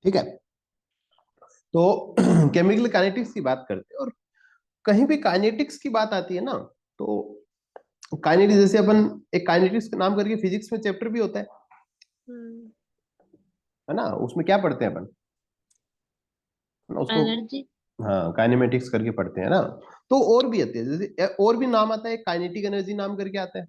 ठीक है, तो केमिकल काइनेटिक्स की बात करते हैं, और कहीं भी काइनेटिक्स की बात आती है ना, तो काइनेटिक्स जैसे अपन एक काइनेटिक्स का नाम करके फिजिक्स में चैप्टर भी होता है ना, उसमें क्या पढ़ते हैं अपन, है ना उसको, एनर्जी। हाँ काइनेमेटिक्स करके पढ़ते हैं ना। तो और भी आते हैं, जैसे और भी नाम आता है, काइनेटिक एनर्जी नाम करके आता है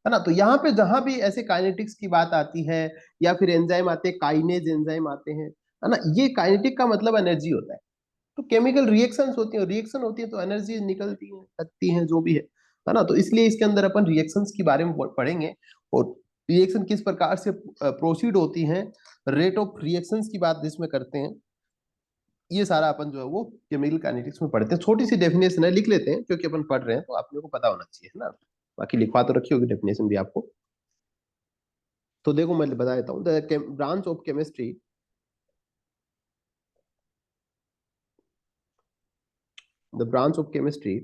ना। तो यहाँ पे जहां भी ऐसे काइनेटिक्स की बात आती है, या फिर एंजाइम आते हैं, काइनेज एंजाइम आते हैं, है ना, ये काइनेटिक का मतलब एनर्जी होता है। तो केमिकल रिएक्शंस होती है, रिएक्शन होती है तो एनर्जी निकलती है, लगती है, जो भी है ना। तो इसलिए इसके अंदर अपन रिएक्शंस के बारे में पढ़ेंगे, और रिएक्शन किस प्रकार से प्रोसीड होती हैं, रेट ऑफ रिएक्शंस की बात जिसमें करते हैं, ये सारा अपन जो है वो केमिकल काइनेटिक्स में पढ़ते हैं। छोटी सी डेफिनेशन है, लिख लेते हैं क्योंकि अपन पढ़ रहे हैं तो आप लोगों को पता होना चाहिए, है ना। बाकी लिखवा तो रखी होगी डेफिनेशन भी आपको। तो देखो मैं बता देता हूँ, the branch of chemistry, the branch of chemistry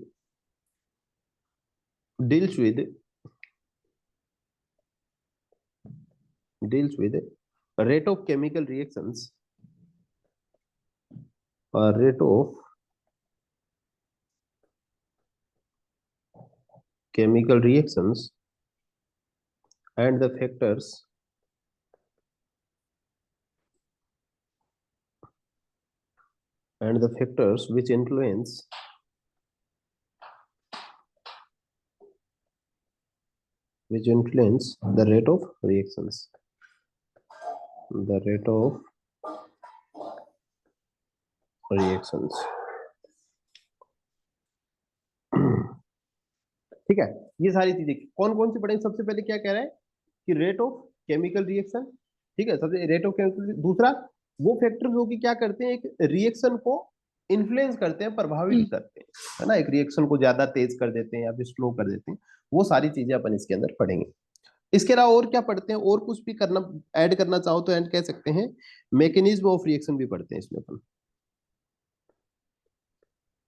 deals with rate of chemical reactions, or rate of chemical reactions, and the factors which influence the rate of reactions, the rate of reactions। ठीक है, ये सारी चीजें कौन कौन सी पढ़ेंगे। सबसे पहले क्या कह रहा है कि रेट ऑफ केमिकल रिएक्शन, ठीक है, सबसे रेट ऑफ केमिकल। दूसरा, वो फैक्टर जो कि क्या करते हैं, एक रिएक्शन को इन्फ्लुएंस करते हैं, प्रभावित करते हैं, है ना, एक रिएक्शन को ज्यादा तेज कर देते हैं या फिर स्लो कर देते हैं। वो सारी चीजें अपन इसके अंदर पढ़ेंगे। इसके अलावा और क्या पढ़ते हैं, और कुछ भी करना ऐड करना चाहो तो ऐड कह सकते हैं। मैकेनिज्म ऑफ रिएक्शन भी पढ़ते हैं इसमें अपन,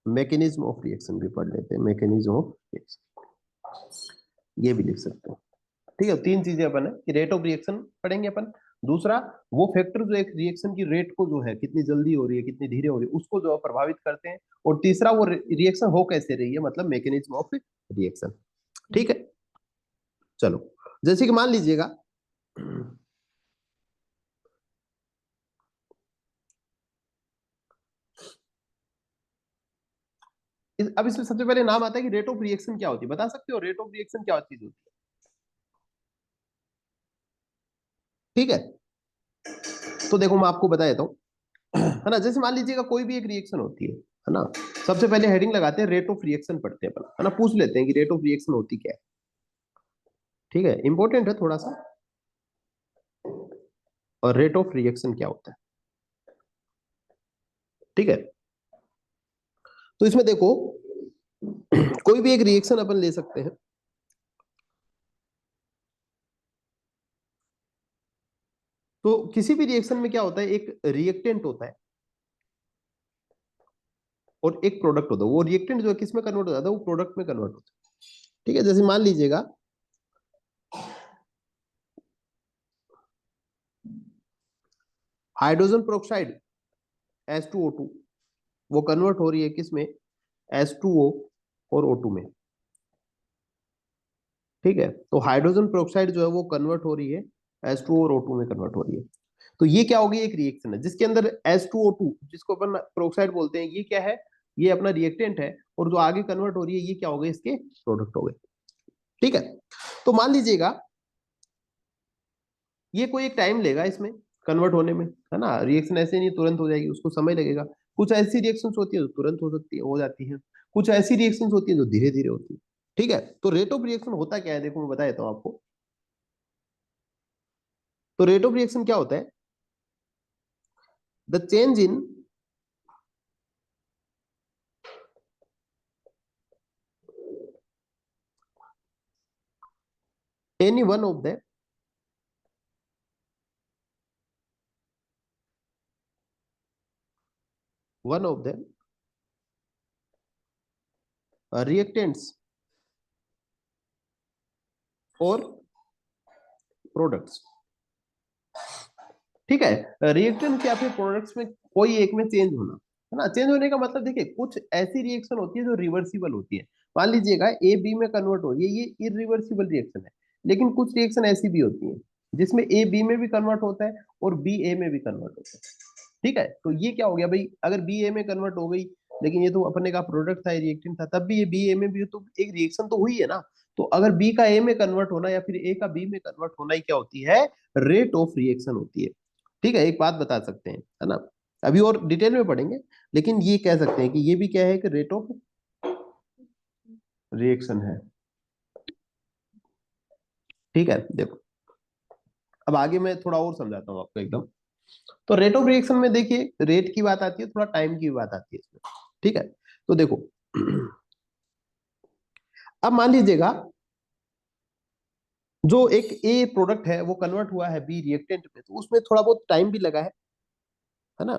मैकेनिज्म ऑफ रिएक्शन भी पढ़ लेते हैं, मैकेनिज्म ऑफ रिएक्शन ये भी लिख सकते हैं। ठीक है, तीन चीजें अपन है कि रेट ऑफ रिएक्शन पढ़ेंगे अपन। दूसरा, वो फैक्टर जो एक रिएक्शन की रेट को जो है, कितनी जल्दी हो रही है कितनी धीरे हो रही है, उसको जो है प्रभावित करते हैं। और तीसरा, वो रिएक्शन हो कैसे रही है, मतलब मैकेनिज्म ऑफ रिएक्शन। ठीक है, चलो, जैसे कि मान लीजिएगा अब इसमें सबसे पहले नाम आता है कि रेट ऑफ रिएक्शन क्या होती है, बता सकते हो रेट ऑफ रिएक्शन क्या चीज होती है। ठीक है, तो देखो मैं आपको बता देता हूँ, है ना। जैसे मान लीजिएगा कोई भी एक रिएक्शन होती है ना। सबसे पहले हेडिंग लगाते हैं, रेट ऑफ रिएक्शन पढ़ते हैं अपन, है ना, पूछ लेते हैं कि रेट ऑफ रिएक्शन होती क्या है। ठीक है, इंपॉर्टेंट है थोड़ा सा। और रेट ऑफ रिएक्शन क्या होता है, ठीक है। तो इसमें देखो, कोई भी एक रिएक्शन अपन ले सकते हैं। तो किसी भी रिएक्शन में क्या होता है, एक रिएक्टेंट होता है और एक प्रोडक्ट होता है। वो रिएक्टेंट जो है किस में कन्वर्ट हो जाता है, वो प्रोडक्ट में कन्वर्ट होता है। ठीक है, जैसे मान लीजिएगा हाइड्रोजन पेरोक्साइड H2O2, वो कन्वर्ट हो रही है किसमें, H2O और O2 में। ठीक है, तो हाइड्रोजन पेरोक्साइड जो है वो कन्वर्ट हो रही है H2O और O2 में कन्वर्ट हो रही है। तो ये क्या होगी, एक रिएक्शन है जिसके अंदर H2O2, जिसको अपन पेरोक्साइड बोलते हैं, ये क्या है, ये अपना रिएक्टेंट है। और जो आगे कन्वर्ट हो रही है, ये क्या हो गए, इसके प्रोडक्ट हो गए। ठीक है, तो मान लीजिएगा ये कोई एक टाइम लेगा इसमें कन्वर्ट होने में, है ना। रिएक्शन ऐसे नहीं तुरंत हो जाएगी, उसको समय लगेगा। कुछ ऐसी रिएक्शंस होती है जो तुरंत हो सकती है, हो जाती है। कुछ ऐसी रिएक्शंस होती है जो धीरे धीरे होती है। ठीक है, तो रेट ऑफ रिएक्शन होता क्या है, देखो मैं बता देता हूँ आपको। तो रेट ऑफ रिएक्शन क्या होता है, the change in any one of the reactants और प्रोडक्ट्स। ठीक है। रिएक्टेंट या फिर प्रोडक्ट्स में कोई एक में चेंज होना, है ना। चेंज होने का मतलब देखिए कुछ ऐसी रिएक्शन होती है जो रिवर्सिबल होती है। मान लीजिएगा ए बी में कन्वर्ट हो रही है, ये इरिवर्सिबल रिएक्शन है। लेकिन कुछ रिएक्शन ऐसी भी होती है जिसमें ए बी में भी कन्वर्ट होता है और बी ए में भी कन्वर्ट होता है। ठीक है, तो ये क्या हो गया भाई, अगर बी ए में कन्वर्ट हो गई, लेकिन ये तो अपने का प्रोडक्ट था, रिएक्टेंट था, तब भी ये बी ए में भी तो एक रिएक्शन तो हुई है ना। तो अगर बी का ए में कन्वर्ट होना या फिर ए का बी में कन्वर्ट होना ही क्या होती है, रेट ऑफ रिएक्शन होती है। ठीक है, एक बात बता सकते हैं, है ना। अभी और डिटेल में पढ़ेंगे, लेकिन ये कह सकते हैं कि ये भी क्या है कि रेट ऑफ रिएक्शन है। ठीक है, देखो अब आगे मैं थोड़ा और समझाता हूँ आपको एकदम। तो रेट ऑफ रिएक्शन में देखिए रेट की बात आती है, थोड़ा टाइम की भी बात आती है इसमें। ठीक है, तो देखो अब मान लीजिएगा जो एक ए प्रोडक्ट है वो कन्वर्ट हुआ है बी रिएक्टेंट में, तो उसमें थोड़ा बहुत टाइम भी लगा है ना।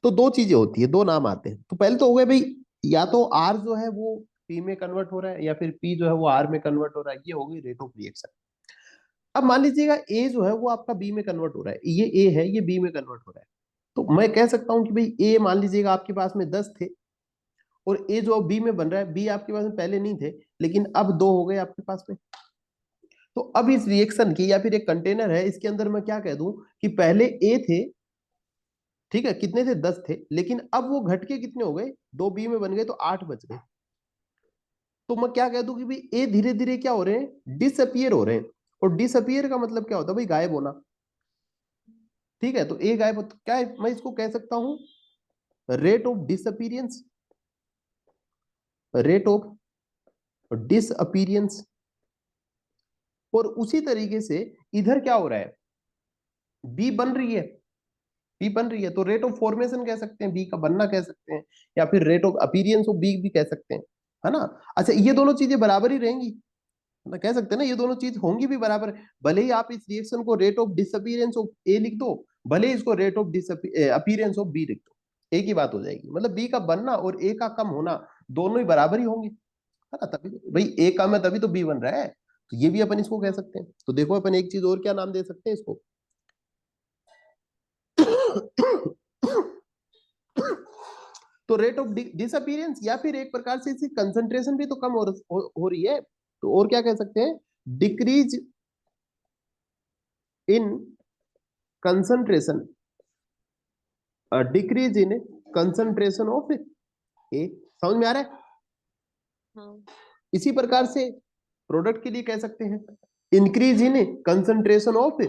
तो दो चीजें होती है, दो नाम आते हैं। तो पहले तो हो गए भाई, या तो आर जो है वो पी में कन्वर्ट हो रहा है या फिर पी जो है वो आर में कन्वर्ट हो रहा है, ये हो गई रेट ऑफ रिएक्शन। अब मान लीजिएगा ए जो है वो आपका बी में कन्वर्ट हो रहा है, ये ए है ये बी में कन्वर्ट हो रहा है। तो मैं कह सकता हूं कि भाई ए मान लीजिएगा आपके पास में 10 थे, और ए जो बी में बन रहा है, बी आपके पास में पहले नहीं थे लेकिन अब दो हो गए आपके पास में। तो अब इस रिएक्शन की, या फिर एक कंटेनर है इसके अंदर मैं क्या कह दूं कि पहले ए थे, ठीक है, कितने थे 10 थे, लेकिन अब वो घट के कितने हो गए, दो बी में बन गए तो 8 बच गए। तो मैं क्या कह दूं कि भाई ए धीरे धीरे क्या हो रहे हैं, डिसअपियर हो रहे हैं। और डिसअपियर का मतलब क्या होता है भाई, गायब होना। ठीक है, तो ए गायब हो, तो क्या है, मैं इसको कह सकता हूं रेट ऑफ डिसअपीरियंस, रेट ऑफ डिसअपीरियंस। और उसी तरीके से इधर क्या हो रहा है, बी बन रही है, बी बन रही है, तो रेट ऑफ फॉर्मेशन कह सकते हैं, बी का बनना कह सकते हैं, या फिर rate of appearance of B भी कह सकते हैं, है ना। अच्छा, ये दोनों चीजें बराबर ही रहेंगी ना, कह सकते हैं ना, ये दोनों चीज होंगी भी बराबर। भले ही आप इस रिएक्शन को rate of disappearance of A लिख दो, भले ही इसको rate of appearance of B लिख दो, एक ही बात हो जाएगी। मतलब बी का बनना और ए का कम होना दोनों ही बराबर ही होंगे, है ना। तभी भाई ए कम है तभी तो बी बन रहा है, तो ये भी अपन इसको कह सकते हैं। तो देखो अपन एक चीज और क्या नाम दे सकते हैं इसको तो रेट ऑफ डिसअपीरेंस, या फिर एक प्रकार से इसकी कंसंट्रेशन भी तो कम हो रही है, तो और क्या कह सकते हैं, decrease in concentration, decrease in concentration of A. समझ में आ रहा है। हाँ। इसी प्रकार से प्रोडक्ट के लिए कह सकते हैं increase in concentration of B.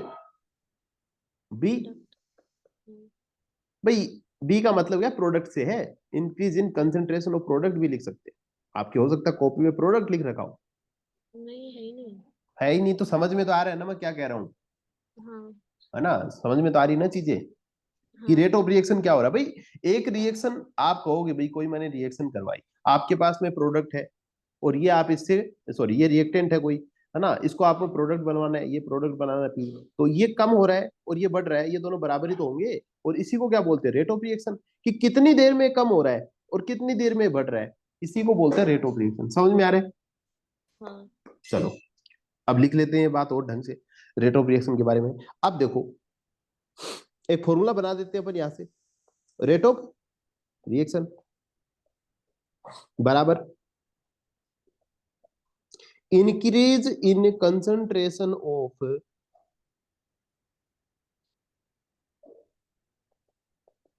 Product. भाई बी का मतलब क्या, प्रोडक्ट से है, increase in concentration of product भी लिख सकते हैं। आपके हो सकता है कॉपी में प्रोडक्ट लिख रखा हो, नहीं है ही नहीं। है ही नहीं, तो समझ में तो आ रहा है ना मैं क्या कह रहा हूँ, हाँ। है ना। समझ में तो आ रही ना चीजें कि हाँ। रेट ऑफ रिएक्शन क्या हो रहा है भाई। एक रिएक्शन आप कहोगे भाई, कोई मैंने रिएक्शन करवाई, आपके पास में प्रोडक्ट है, और ये आप इससे, सॉरी ये रिएक्टेंट है कोई, है ना, इसको आपको प्रोडक्ट बनवाना है, ये प्रोडक्ट बनाना है पी, तो ये कम हो रहा है और ये बढ़ रहा है, ये दोनों बराबर ही तो होंगे। और इसी को क्या बोलते हैं, रेट ऑफ रिएक्शन, कि कितनी देर में कम हो रहा है और कितनी देर में बढ़ रहा है, इसी को बोलते हैं रेट ऑफ रिएक्शन। समझ में आ रहा है। हाँ। चलो अब लिख लेते हैं बात और ढंग से रेट ऑफ रिएक्शन के बारे में। अब देखो एक फॉर्मूला बना देते हैं अपन यहां से, रेट ऑफ रिएक्शन बराबर increase in concentration of,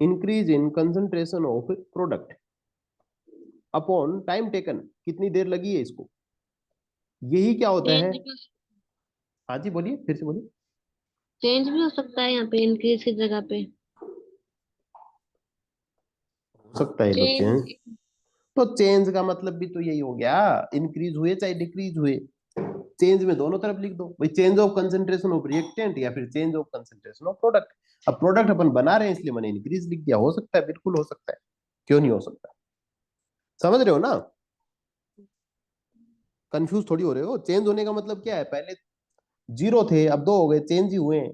increase in concentration of product upon time taken, कितनी देर लगी है इसको, यही क्या होता है। चेंज भी हाँ जी बोलिए, फिर से बोलिए। चेंज भी हो सकता है यहाँ पे इंक्रीज की जगह पे। हो सकता है लोग चेंज। चेंज, तो चेंज का मतलब भी तो यही हो गया, इंक्रीज हुए चाहे डिक्रीज हुए, चेंज में दोनों तरफ लिख दो भाई, change of concentration of reactant या फिर change of concentration of product. अब प्रोडक्ट अपन बना रहे हैं इसलिए मैंने इंक्रीज लिख दिया, हो सकता है, बिल्कुल हो सकता है, क्यों नहीं हो सकता। समझ रहे हो ना, कंफ्यूज थोड़ी हो रहे हो। चेंज होने का मतलब क्या है, पहले जीरो थे अब दो हो गए, चेंज ही हुए हैं।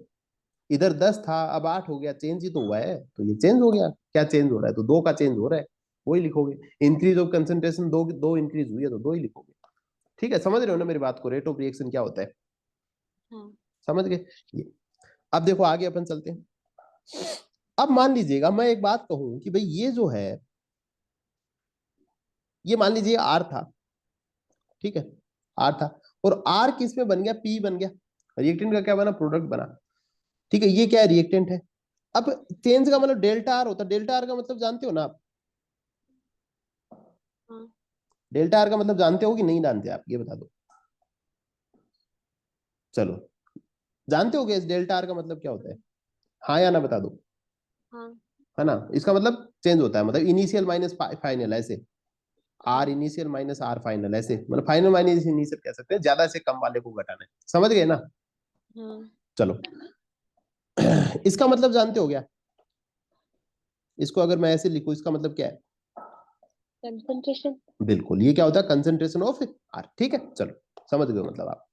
इधर 10 था अब 8 हो गया, चेंज ही तो हुआ है, तो ये चेंज हो गया। क्या चेंज हो रहा है, तो दो का चेंज हो रहा है, वही लिखोगे। इंक्रीज ऑफ कंसंट्रेशन, दो दो इंक्रीज हुई है तो दो ही लिखोगे। ठीक है, समझ रहे हो ना मेरी बात को, रेट ऑफ रिएक्शन क्या होता है, हाँ। समझ गए ये। अब देखो आगे अपन चलते हैं। अब मान लीजिएगा मैं एक बात कहूं कि भाई ये जो है, ये मान लीजिए आर था, ठीक है, आर था, और आर किस में बन गया, पी बन गया, रिएक्टेंट का क्या बना, प्रोडक्ट बना, ठीक है, ये क्या है, रिएक्टेंट है। अब चेंज का मतलब डेल्टा आर होता है, डेल्टा आर का मतलब जानते हो ना आप, हाँ। डेल्टा आर का मतलब जानते हो कि नहीं जानते आप, ये बता दो। चलो, जानते हो कि डेल्टा आर का मतलब क्या होता है, हाँ या ना बता दो। हाँ। है ना, इसका मतलब चेंज होता है, मतलब इनिशियल माइनस फाइनल, ऐसे आर हाँ। इनिशियल माइनस आर फाइनल, ऐसे मतलब फाइनल माइनस इनिशियल कह सकते हैं, ज्यादा से कम वाले को घटाना है, समझ गए ना। हाँ। चलो, इसका मतलब जानते हो क्या, इसको अगर मैं ऐसे लिखूं, इसका मतलब क्या है, कंसंट्रेशन। बिल्कुल, ये क्या होता है, कंसंट्रेशन ऑफ आर, ठीक है, चलो समझ गए मतलब आप,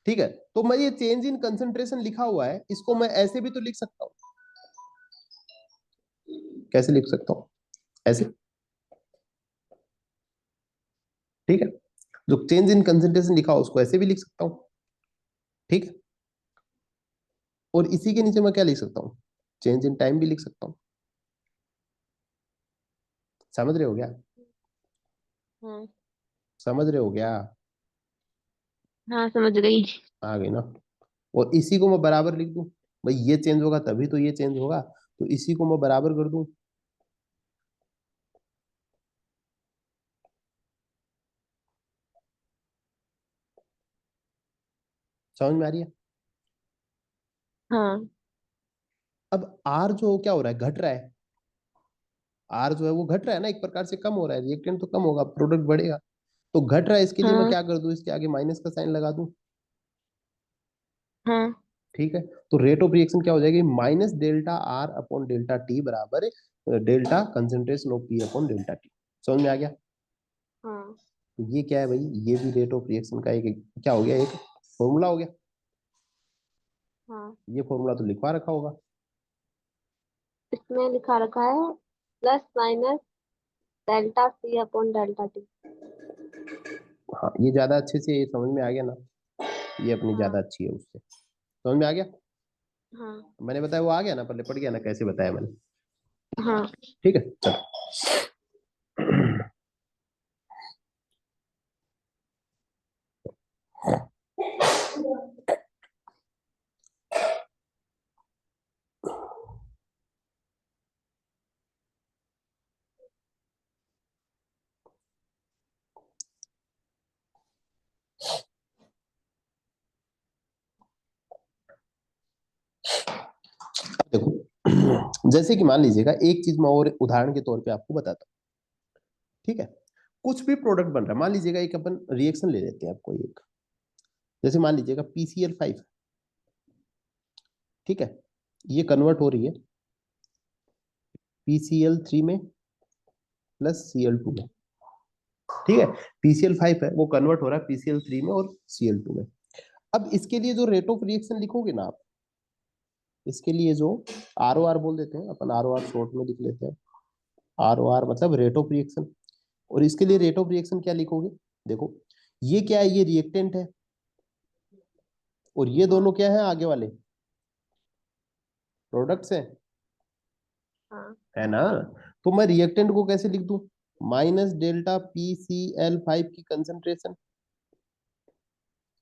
ठीक है। तो मैं ये चेंज इन कंसंट्रेशन लिखा हुआ है, इसको मैं ऐसे भी तो लिख सकता हूँ, कैसे लिख सकता हूँ, ऐसे, ठीक है, जो चेंज इन कंसंट्रेशन लिखा हो उसको ऐसे भी लिख सकता हूँ, ठीक है, और इसी के नीचे मैं क्या लिख सकता हूँ, चेंज इन टाइम भी लिख सकता हूँ, समझ रहे हो क्या, हाँ। समझ रहे हो क्या, हाँ, समझ गई। आ गई ना। और इसी को मैं बराबर लिख दूं, भाई ये चेंज होगा तभी तो ये चेंज होगा, तो इसी को मैं बराबर कर दूं, समझ में आ रही है। हाँ। अब आर जो क्या हो रहा है, घट रहा है, आर जो है वो घट रहा है ना, एक प्रकार से कम हो रहा है, रिएक्टेंट तो कम होगा, प्रोडक्ट बढ़ेगा, तो घट रहा है, इसके लिए मैं हाँ। क्या कर दूं, इसके आगे माइनस का साइन लगा दूं, हाँ। ठीक है, तो रेट ऑफ रिएक्शन क्या हो जाएगी, minus delta R upon delta T बराबर delta concentration of P upon delta T, समझ में आ गया। हाँ। तो ये क्या है भाई, ये भी रेट ऑफ रिएक्शन का एक क्या हो गया, एक फॉर्मूला हो गया, हाँ। ये फॉर्मूला तो लिखवा रखा होगा। इसमें लिखा रखा है plus minus delta C upon delta T. हाँ, ये ज्यादा अच्छे से समझ में आ गया ना, ये अपनी ज्यादा हाँ। अच्छी है उससे, समझ में आ गया। हाँ। मैंने बताया वो आ गया ना, पहले पढ़ गया ना कैसे बताया मैंने, हाँ। ठीक है, चलो। देखो, जैसे कि मान लीजिएगा, एक चीज मैं और उदाहरण के तौर पे आपको बताता हूँ, ठीक है, कुछ भी प्रोडक्ट बन रहा है, मान लीजिएगा एक अपन रिएक्शन ले लेते हैं आपको एक, जैसे मान लीजिएगा PCl5, ठीक है, ये कन्वर्ट हो रही है PCl3 में प्लस Cl2 में, ठीक है, PCl5 है वो कन्वर्ट हो रहा है PCl3 में और Cl2 में। अब इसके लिए जो रेट ऑफ रिएक्शन लिखोगे ना आप, इसके लिए जो ROR बोल देते हैं अपन, ROR शॉर्ट में लिख लेते हैं, ROR मतलब रेट ऑफ रिएक्शन, और इसके लिए रेट ऑफ रिएक्शन क्या लिखोगे, देखो, ये क्या है, ये रिएक्टेंट है, और ये दोनों हाँ। क्या है, आगे वाले प्रोडक्ट्स हैं, हाँ। है ना। तो मैं रिएक्टेंट को कैसे लिख दूं, माइनस डेल्टा PCl5 की कंसंट्रेशन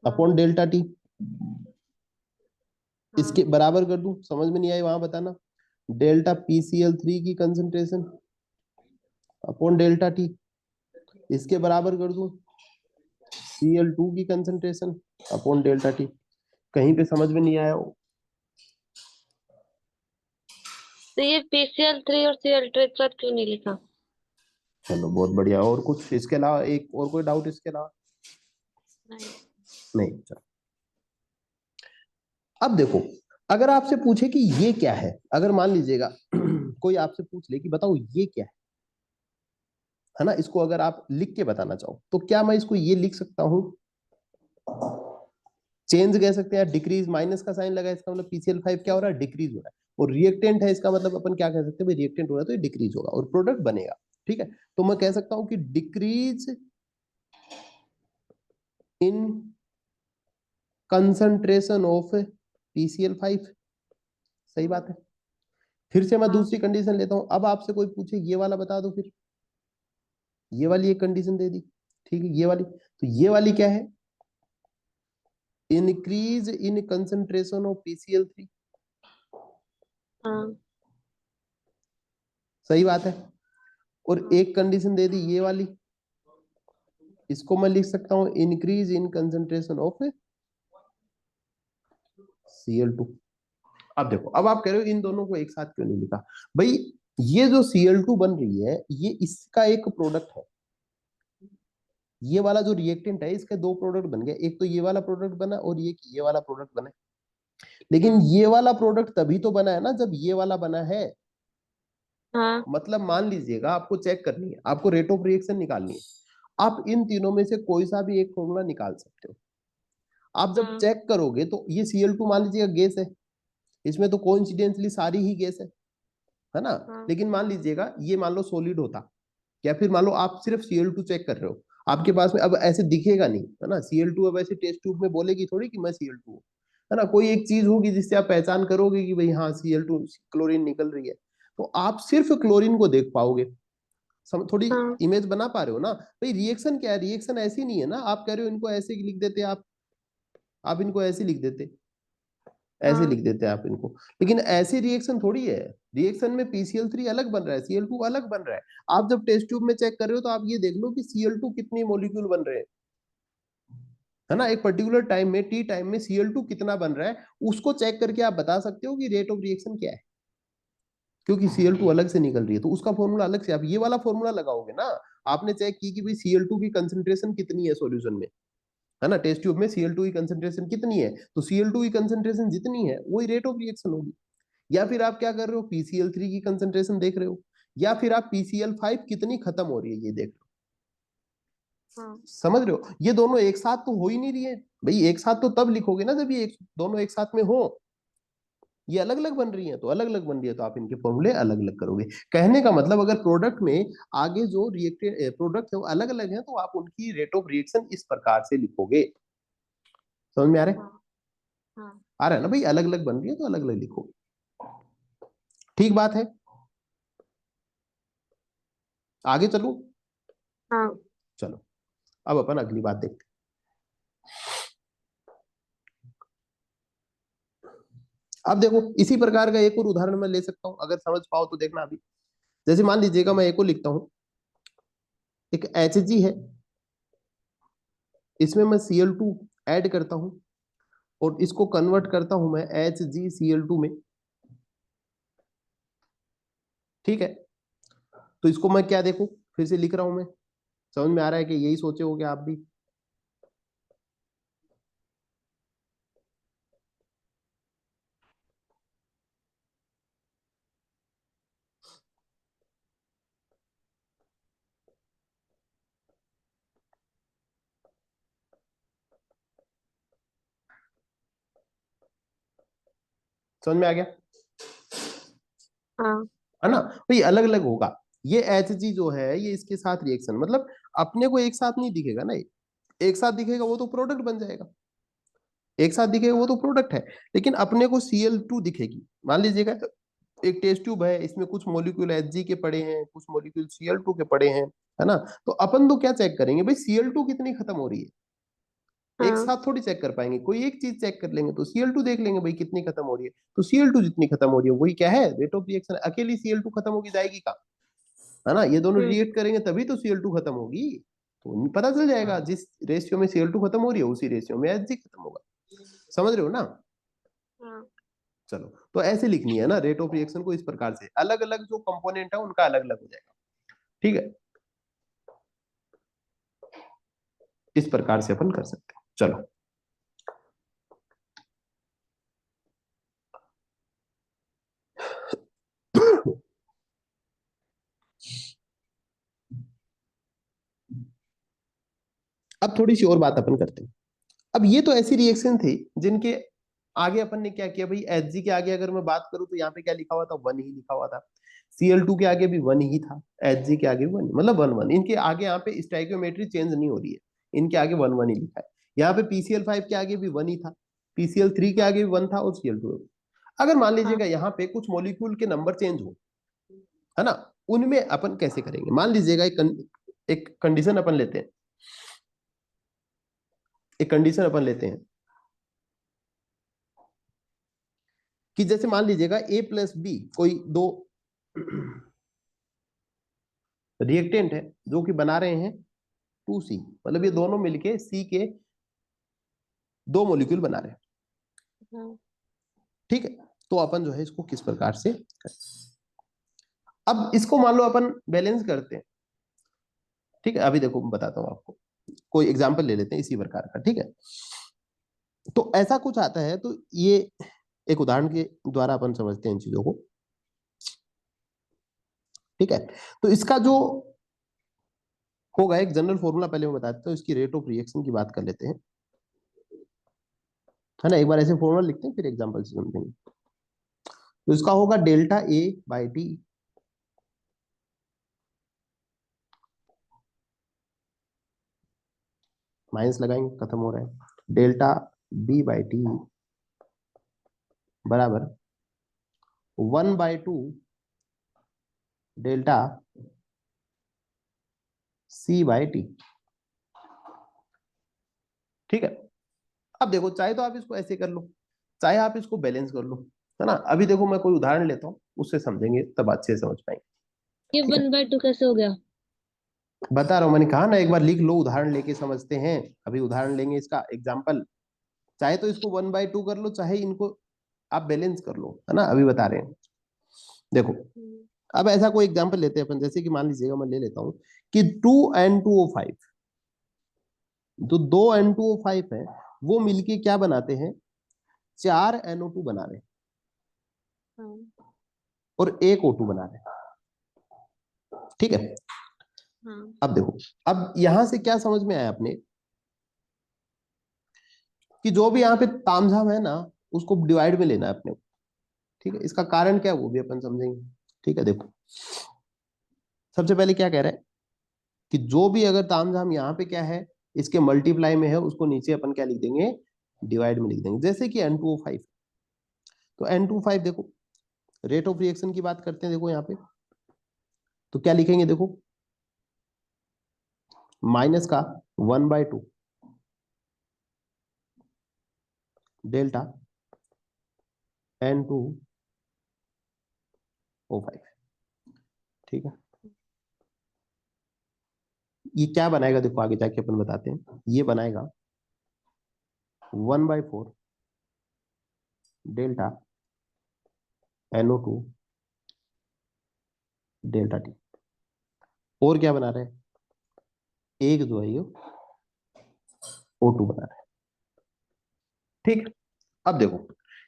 हाँ। अपॉन डेल्टा टी, इसके हाँ। बराबर कर दूं, समझ में नहीं आई वहां बताना, डेल्टा PCl3 की कंसंट्रेशन अपॉन डेल्टा टी, इसके बराबर कर दूं Cl2 की कंसंट्रेशन अपॉन डेल्टा टी, कहीं पे समझ में नहीं आया हो। तो ये PCl3 और Cl2 एक साथ क्यों नहीं लिखा? चलो बहुत बढ़िया, और कुछ इसके अलावा, एक और कोई डाउट इसके अलावा, नहीं। नहीं, चलो। अब देखो, अगर आपसे पूछे कि ये क्या है, अगर मान लीजिएगा कोई आपसे पूछ ले कि बताओ ये क्या है ना, इसको अगर आप लिख के बताना चाहो तो क्या मैं इसको ये लिख सकता हूँ, चेंज कह सकते हैं, डिक्रीज, माइनस का साइन लगा, इसका मतलब PCl5 क्या हो रहा है, डिक्रीज हो रहा है, और रिएक्टेंट है, इसका मतलब अपन क्या कह सकते हैं, रिएक्टेंट हो रहा है तो ये डिक्रीज होगा और प्रोडक्ट बनेगा, ठीक है, तो मैं कह सकता हूं कि decrease in concentration of PCl5, सही बात है। फिर से मैं हाँ दूसरी कंडीशन लेता हूं, अब आपसे कोई पूछे ये वाला बता दो, फिर ये वाली एक कंडीशन दे दी, ठीक है, ये वाली, तो ये वाली क्या है, increase in concentration of PCl3, हाँ सही बात है। और हाँ एक कंडीशन दे दी ये वाली, इसको मैं लिख सकता हूं increase in concentration of Cl2। अब देखो, अब आप कह रहे हो इन दोनों को एक साथ क्यों नहीं लिखा, भाई ये जो Cl2 बन रही है ये इसका एक प्रोडक्ट है, ये वाला जो रिएक्टेंट है इसके दो प्रोडक्ट बन गए, एक तो ये वाला प्रोडक्ट बना और ये वाला प्रोडक्ट बना, लेकिन हम्म, ये वाला प्रोडक्ट तभी तो बना है ना जब ये वाला बना है। हाँ मतलब मान लीजिएगा आपको चेक करनी है, आपको रेट ऑफ रिएक्शन निकालनी है, आप इन तीनों में से कोई सा भी एक फॉर्मूला निकाल सकते हो। आप जब हाँ चेक करोगे तो ये Cl2 मान लीजिएगा गैस है, इसमें तो कोइंसिडेंटली सारी ही गैस है ना। हाँ लेकिन मान लीजिएगा ये मान लो सॉलिड होता, या फिर मान लो आप सिर्फ Cl2 चेक कर रहे हो, आपके पास में अब ऐसे दिखेगा नहीं, है ना, Cl2 अब ऐसे टेस्ट ट्यूब में बोलेगी थोड़ी कि मैं Cl2 हूँ, है ना, कोई एक चीज होगी जिससे आप पहचान करोगे कि भाई हाँ Cl2 क्लोरीन निकल रही है, तो आप सिर्फ क्लोरीन को देख पाओगे। थोड़ी हाँ इमेज बना पा रहे हो ना। भाई रिएक्शन क्या है, रिएक्शन ऐसी नहीं है ना, आप कह रहे हो इनको ऐसे लिख देते, आप इनको ऐसे लिख देते, ऐसे हाँ लिख देते हैं आप इनको, लेकिन ऐसी रिएक्शन थोड़ी है, रिएक्शन में PCl3 अलग बन रहा है, Cl2 अलग बन रहा है। आप जब टेस्ट ट्यूब में चेक कर रहे हो तो आप ये देख लो कि Cl2 कितनी मॉलिक्यूल बन रहे हैं, है ना, एक पर्टिकुलर टाइम में टी टाइम में Cl2 कितना बन रहा है, उसको चेक करके आप बता सकते हो कि रेट ऑफ रिएक्शन क्या है, क्योंकि Cl2 अलग से निकल रही है तो उसका फॉर्मूला अलग से, आप ये वाला फॉर्मूला लगाओगे ना। आपने चेक की कि भाई Cl2 की कंसेंट्रेशन कितनी है सॉल्यूशन में, है ना, टेस्ट ट्यूब में Cl2 की कंसेंट्रेशन कितनी है, तो Cl2 की कंसेंट्रेशन जितनी है वही रेट ऑफ रिएक्शन होगी। या फिर आप क्या कर रहे हो, PCl3 की कंसेंट्रेशन देख रहे हो, या फिर आप PCl5 कितनी खत्म हो रही है ये देख रहे हो। हाँ समझ रहे हो, ये दोनों एक साथ तो हो ही नहीं रही है, भाई एक साथ तो तब लिखोगे ना जब ये दोनों एक साथ में हो, ये अलग अलग बन रही है तो अलग अलग बन रही है तो आप इनके फॉर्मूले अलग अलग करोगे। कहने का मतलब अगर प्रोडक्ट में आगे जो रिएक्टेड प्रोडक्ट है वो अलग अलग है तो आप उनकी रेट ऑफ रिएक्शन इस प्रकार से लिखोगे। समझ में आ रहा है, हाँ हाँ आ रहा है ना भाई, अलग अलग बन रही है तो अलग अलग लिखोगे, ठीक बात है। आगे चलो, हाँ चलो अब अपन अगली बात देखते हैं। अब देखो इसी प्रकार का एक और उदाहरण मैं ले सकता हूं, अगर समझ पाओ तो देखना अभी। जैसे मान लीजिएगा मैं एक और लिखता हूं, एक Hg है, इसमें मैं Cl2 ऐड करता हूं और इसको कन्वर्ट करता हूं मैं HgCl2 में, ठीक है। तो इसको मैं क्या देखूं, फिर से लिख रहा हूं मैं, समझ में आ रहा है कि यही सोचे होगे आप भी। समझ में आ गया, हाँ है ना, तो ये अलग अलग होगा। ये Hg जो है ये इसके साथ रिएक्शन, मतलब अपने को एक साथ नहीं दिखेगा ना, एक साथ दिखेगा वो तो प्रोडक्ट बन जाएगा, एक साथ दिखेगा वो तो प्रोडक्ट है, लेकिन अपने को Cl2 दिखेगी। मान लीजिएगा एक टेस्ट ट्यूब है, इसमें कुछ मॉलिक्यूल Hg के पड़े हैं, कुछ मॉलिक्यूल Cl2 के पड़े हैं, है ना। तो अपन तो क्या चेक करेंगे भाई, Cl2 कितनी खत्म हो रही है, एक हाँ साथ थोड़ी चेक कर पाएंगे, कोई एक चीज चेक कर लेंगे तो Cl2 देख लेंगे भाई कितनी खत्म हो रही है, तो Cl2 जितनी खत्म हो रही है वही क्या है, रेट ऑफ रिएक्शन। अकेली Cl2 खत्म होगी जाएगी कहाँ, है ना, ये दोनों हम्म रिएक्ट करेंगे तभी तो Cl2 खत्म होगी, तो पता चल जाएगा जिस रेशियो में Cl2 खत्म हो रही है उसी रेशियो में Hg खत्म होगा। समझ रहे हो ना। हाँ चलो तो ऐसे लिखनी है ना रेट ऑफ रिएक्शन को, इस प्रकार से अलग अलग जो कंपोनेंट है उनका अलग अलग हो जाएगा, ठीक है, इस प्रकार से अपन कर सकते हैं। चलो अब थोड़ी सी और बात अपन करते हैं। अब ये तो ऐसी रिएक्शन थी जिनके आगे अपन ने क्या किया भाई, Hg के आगे अगर मैं बात करूं तो यहाँ पे क्या लिखा हुआ था, वन ही लिखा हुआ था, Cl2 के आगे भी वन ही था, Hg के आगे वन, मतलब वन वन, इनके आगे यहाँ पे स्टोइकियोमेट्री चेंज नहीं हो रही है, इनके आगे वन वन ही लिखा है। यहाँ पे PCl5 के आगे भी वन ही था, PCl3 के आगे भी वन था और Cl2। अगर मान लीजिएगा यहाँ पे कुछ मॉलिक्यूल के नंबर चेंज हो, है ना, उनमें अपन कैसे करेंगे? मान लीजिएगा एक कंडीशन अपन लेते हैं, एक कंडीशन अपन लेते हैं कि जैसे मान लीजिएगा ए प्लस बी कोई दो रिएक्टेंट है जो कि बना रहे हैं 2C, मतलब ये दोनों मिलके सी के दो मॉलिक्यूल बना रहे हैं। ठीक है, तो अपन जो है इसको किस प्रकार से करें? अब इसको मान लो अपन बैलेंस करते हैं। ठीक है, अभी देखो मैं बताता हूं आपको, कोई एग्जांपल ले लेते हैं इसी प्रकार का। ठीक है, तो ऐसा कुछ आता है, तो ये एक उदाहरण के द्वारा अपन समझते हैं इन चीजों को। ठीक है, तो इसका जो होगा एक जनरल फॉर्मूला पहले मैं बता देता हूँ, इसकी रेट ऑफ रिएक्शन की बात कर लेते हैं, है ना। एक बार ऐसे फॉर्मूला लिखते हैं फिर एग्जांपल से समझेंगे। तो इसका होगा delta A by T minus लगाएंगे, खत्म हो रहा है, डेल्टा बी बाई टी बराबर 1/2 डेल्टा सी बाई टी। ठीक है, अब देखो चाहे तो आप इसको ऐसे कर लो, चाहे आप इसको बैलेंस कर लो, है ना। अभी देखो मैं कोई उदाहरण लेता हूँ, उससे समझेंगे तब अच्छे से समझ पाएंगे। ये ठीक है, 1/2 कैसे हो गया? बता रहा हूँ, मैंने कहा ना एक बार लिख लो, उदाहरण लेके समझते हैं। अभी उदाहरण लेंगे इसका एग्जाम्पल, चाहे तो इसको 1/2 कर लो, चाहे इनको आप बैलेंस कर लो, है ना। अभी बता रहे हैं, देखो अब ऐसा कोई एग्जाम्पल लेते हैं अपन, जैसे कि मान लीजिएगा मैं ले लेता हूँ कि 2N2O5, जो 2N2O5 है वो मिलके क्या बनाते हैं, 4NO2 बना रहे हैं और एक O2 बना रहे हैं। ठीक है, अब देखो, अब यहां से क्या समझ में आया अपने कि जो भी यहाँ पे तामझाम है ना, उसको डिवाइड में लेना है अपने को। ठीक है, इसका कारण क्या है वो भी अपन समझेंगे। ठीक है, देखो सबसे पहले क्या कह रहा है कि जो भी अगर तामझाम यहाँ पे क्या है, इसके मल्टीप्लाई में है, उसको नीचे अपन क्या लिख देंगे, डिवाइड में लिख देंगे। जैसे कि N2O5, तो N2O5 देखो रेट ऑफ रिएक्शन की बात करते हैं, देखो यहाँ पे तो क्या लिखेंगे, देखो माइनस का 1/2 डेल्टा N2O5। ठीक है, ये क्या बनाएगा, देखो आगे जाके अपन बताते हैं, ये बनाएगा 1/4 डेल्टा NO2 डेल्टा टी। और क्या बना रहे हैं, एक जो है ये O2 बना रहे हैं। ठीक, अब देखो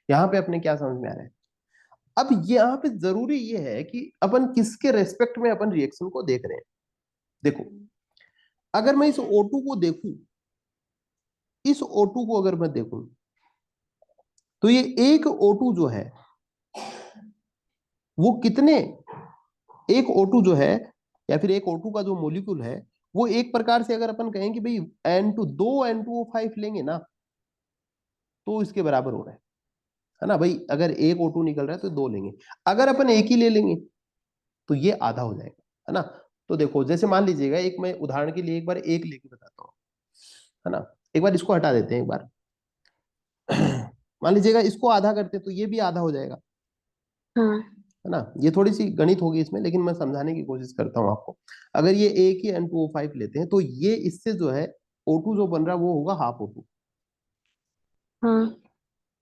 यहाँ पे अपने क्या समझ में आ रहा है। अब यहाँ पे जरूरी ये है कि अपन किसके रेस्पेक्ट में अपन रिएक्शन को देख रहे हैं। देखो अगर मैं इस O2 को देखूं, इस O2 को अगर मैं देखूं, तो ये एक O2 जो है वो कितने, एक O2 जो है या फिर एक O2 का जो मोलिक्यूल है, वो एक प्रकार से अगर अपन कहें कि भाई N2 दो N2O5 लेंगे ना, तो इसके बराबर हो रहा है ना भाई। अगर एक O2 निकल रहा है तो दो लेंगे, अगर अपन एक ही ले लेंगे तो ये आधा हो जाएगा, है ना। तो देखो जैसे मान लीजिएगा, एक मैं उदाहरण के लिए एक बार एक लेके बताता हूँ, है ना। एक बार इसको हटा देते हैं, एक बार मान लीजिएगा इसको आधा करते हैं तो ये भी आधा हो जाएगा, है ना। ये थोड़ी सी गणित होगी इसमें, लेकिन मैं समझाने की कोशिश करता हूँ आपको। अगर ये एक ही N2O5 लेते हैं तो ये इससे जो है O2 जो बन रहा है वो होगा हाफ O2।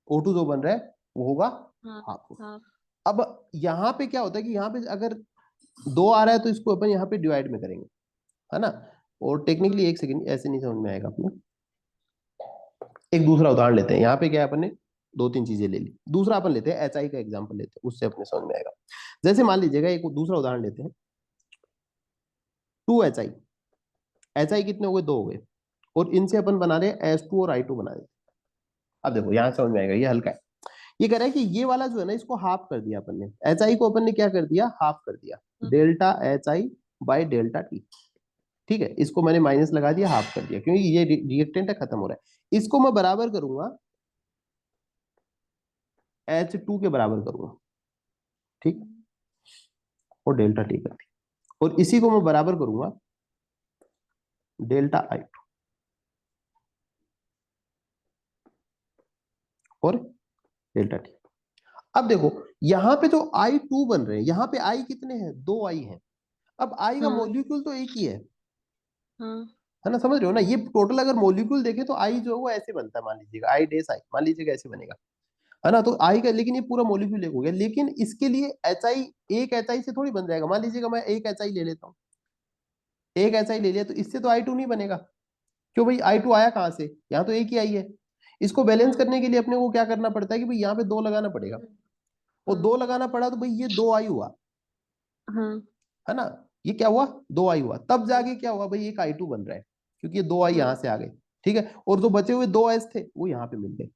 O2 जो बन रहा है वो होगा हाफ O2। अब यहाँ पे क्या होता है कि यहाँ पे अगर दो आ रहा है तो इसको अपन यहाँ पे डिवाइड में करेंगे, है ना। और टेक्निकली एक सेकंड, ऐसे नहीं समझ में आएगा अपने। एक दूसरा उदाहरण लेते हैं, यहाँ पे क्या है, अपन ने दो तीन चीजें ले ली, दूसरा अपन लेते हैं HI का एग्जांपल लेते हैं, उससे अपने समझ में आएगा। जैसे मान लीजिएगा एक दूसरा उदाहरण लेते हैं, 2HI, HI कितने हो गए, दो हो गए, और इनसे अपन बना रहे हैं S2 और I2 बना रहे हैं। अब देखो यहाँ समझ में आएगा, ये हल्का है। ये कह रहा है कि ये वाला जो है ना, इसको हाफ कर दिया अपन ने, HI को अपन ने क्या कर दिया, हाफ कर दिया, delta HI by delta T. ठीक है, इसको मैंने माइनस लगा दिया, हाफ कर दिया, क्योंकि ये रिएक्टेंट है, खत्म हो रहा है। इसको मैं बराबर करूंगा H2 के बराबर करूंगा, ठीक, और डेल्टा टी कर दी, और इसी को मैं बराबर करूंगा डेल्टा I2 और डेल्टा टी। अब देखो यहां पे जो I2 बन रहे हैं, यहां पे I कितने हैं, 2 I हैं। अब I का हाँ मॉलिक्यूल तो एक ही हाँ है ना, समझ रहे हो ना, ये टोटल अगर मॉलिक्यूल देखे तो I जो है वो ऐसे बनता है, मान लीजिएगा I डेस I, मान लीजिएगा ऐसे बनेगा, है ना, तो I का, लेकिन ये पूरा मॉलिक्यूल एक हो गया, लेकिन इसके लिए HI एक HI से थोड़ी बन जाएगा। मान लीजिएगा मैं एक HI ले लेता हूँ, एक HI ले लिया, तो इससे तो I2 नहीं बनेगा। क्यों भाई, I2 आया कहाँ से, यहाँ तो एक ही आई है। इसको बैलेंस हाँ करने के लिए अपने को क्या करना पड़ता है कि भाई यहाँ पे 2 लगाना पड़ेगा, और 2 हाँ लगाना पड़ा तो भाई ये 2I हुआ, हाँ है ना, ये क्या हुआ, 2I हुआ, तब हाँ जाके क्या हुआ भाई, एक I2 बन रहा है, क्योंकि ये 2I हाँ यहाँ से आ गए, ठीक है, और जो बचे हुए 2S थे वो यहाँ पे मिल गए,